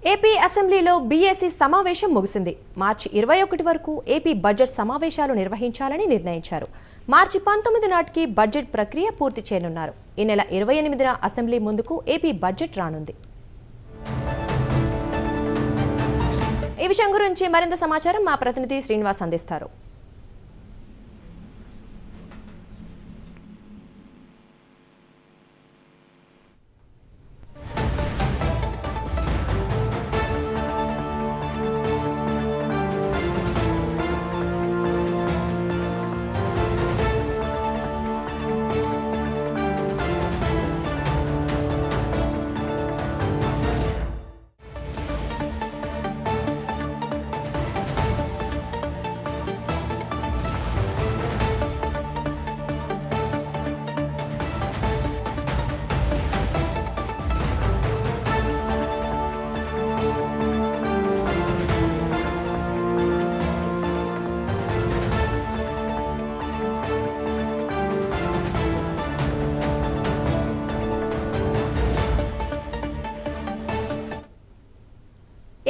AP అసెంబ్లీలో BAC సమావేశం ముగిసింది. మార్చి 21 వరకు ఏపీ బడ్జెట్ సమావేశాలు నిర్వహించాలని నిర్ణయించారు. మార్చి 19 నాటికి బడ్జెట్ ప్రక్రియ పూర్తి చేయనున్నారు. ఈ నెల 28న అసెంబ్లీ ముందుకు ఏపీ బడ్జెట్ రానుంది. ఈ విషయం గురించి మరింత సమాచారం మా ప్రతినిధి శ్రీనివాస్ అందిస్తారు.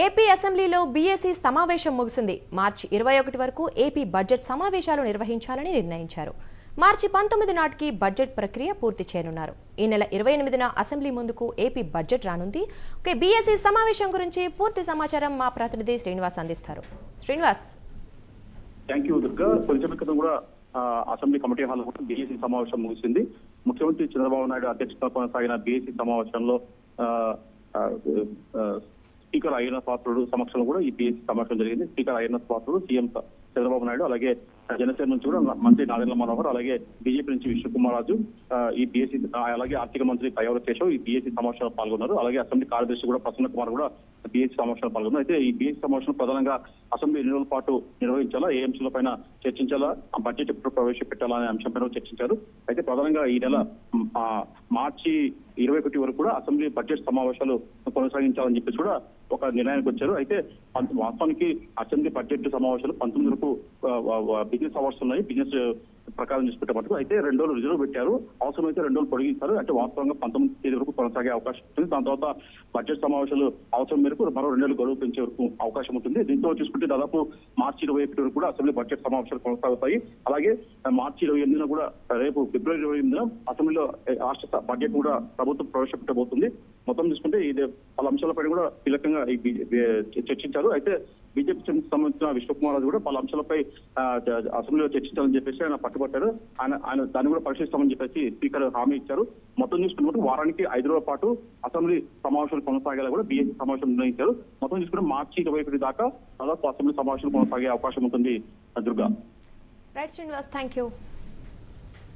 ఏపీ అసెంబ్లీలో బీఏసీ సమావేశం ముగిసింది. మార్చి 21 వరకు ఏపీ బడ్జెట్ సమావేశాలు నిర్వహించాలని నిర్ణయించారు. మార్చి 19 నాటికి బడ్జెట్ ప్రక్రియ పూర్తి చేయనున్నారు. ఈ నెల 28న అసెంబ్లీ ముందుకు ఏపీ బడ్జెట్ రానుంది. బీఏసీ సమావేశం గురించి పూర్తి సమాచారం మా ప్రతినిధి శ్రీనివాస్ అందిస్తారు. శ్రీనివాస్. Thank you Durga. కొంచెం క్రితం కూడా అసెంబ్లీ కమిటీ హాల్ బీఏసీ సమావేశం ముగిసింది. ముఖ్యమంత్రి చంద్రబాబు నాయుడు అధ్యక్షతన కొనసాగిన బీఏసీ సమావేశంలో స్పీకర్ అయ్యన్న పాత్రుడు సమక్షంలో కూడా ఈ బీఏసీ సమావేశం జరిగింది. స్పీకర్ అయ్యన్న పాత్రుడు, సీఎం చంద్రబాబు నాయుడు, అలాగే జనసేన నుంచి కూడా మంత్రి నారాయణ మనోహర్, అలాగే బీజేపీ నుంచి విష్ణుకుమార్ రాజు, ఈ బీఏసీ అలాగే ఆర్థిక మంత్రి పయ్యావుల కేశవ్ ఈ బీఏసీ సమావేశంలో పాల్గొన్నారు. అలాగే అసెంబ్లీ కార్యదర్శి కూడా ప్రసన్న కుమార్ కూడా బీఏసీ సమావేశంలో పాల్గొన్నారు. అయితే ఈ బీఏసీ సమావేశం ప్రధానంగా అసెంబ్లీ ఎన్ని రోజుల పాటు నిర్వహించాలా, ఏ అంశాలపైన చర్చించాలా, బడ్జెట్ ఎప్పుడు ప్రవేశపెట్టాలా అనే అంశంపైన చర్చించారు. అయితే ప్రధానంగా ఈ నెల మార్చి 21 వరకు కూడా అసెంబ్లీ బడ్జెట్ సమావేశాలు కొనసాగించాలని చెప్పేసి కూడా ఒక నిర్ణయానికి వచ్చారు. అయితే వాస్తవానికి అసెంబ్లీ బడ్జెట్ సమావేశాలు 19 వరకు బిజినెస్ అవర్స్ ఉన్నాయి. బిజినెస్ ప్రకారం చూసుకుంటే మటుకు అయితే 2 రోజులు రిజర్వ్ పెట్టారు. అవసరమైతే 2 రోజులు పొడిగించారు. అంటే వాస్తవంగా 19 తేదీ వరకు కొనసాగే అవకాశం ఉంటుంది. దాని తర్వాత బడ్జెట్ సమావేశాలు అవసరం మేరకు మరో 2 నెలలు గడువు పెంచే వరకు అవకాశం ఉంటుంది. దీంతో చూసుకుంటే దాదాపు మార్చి 21 వరకు కూడా అసెంబ్లీ బడ్జెట్ సమావేశాలు కొనసాగుతాయి. అలాగే మార్చి 28న కూడా రేపు ఫిబ్రవరి 28న అసెంబ్లీలో రాష్ట్ర బడ్జెట్ కూడా ప్రభుత్వం ప్రవేశపెట్టబోతుంది. మొత్తం చూసుకుంటే ఇది పలు అంశాలపై కూడా కీలకంగా చర్చించారు. అయితే బీజేపీ సంబంధించిన విష్ణుకుమార్ రాజు కూడా పలు అంశాలపై అసెంబ్లీలో చర్చించాలని చెప్పేసి ఆయన పట్టుబట్టారు. ఆయన దాన్ని కూడా పరిశీలిస్తామని చెప్పేసి స్పీకర్ హామీ ఇచ్చారు. మొత్తం చూసుకున్నప్పుడు వారానికి 5 రోజుల పాటు అసెంబ్లీ సమావేశాలు కొనసాగేలా కూడా బీఏసీ సమావేశం నిర్ణయించారు. మొత్తం చూసుకుంటే మార్చి 21 దాకా దాదాపు అసెంబ్లీ సమావేశాలు కొనసాగే అవకాశం ఉంటుంది. Durga. Right Srinivas, thank you.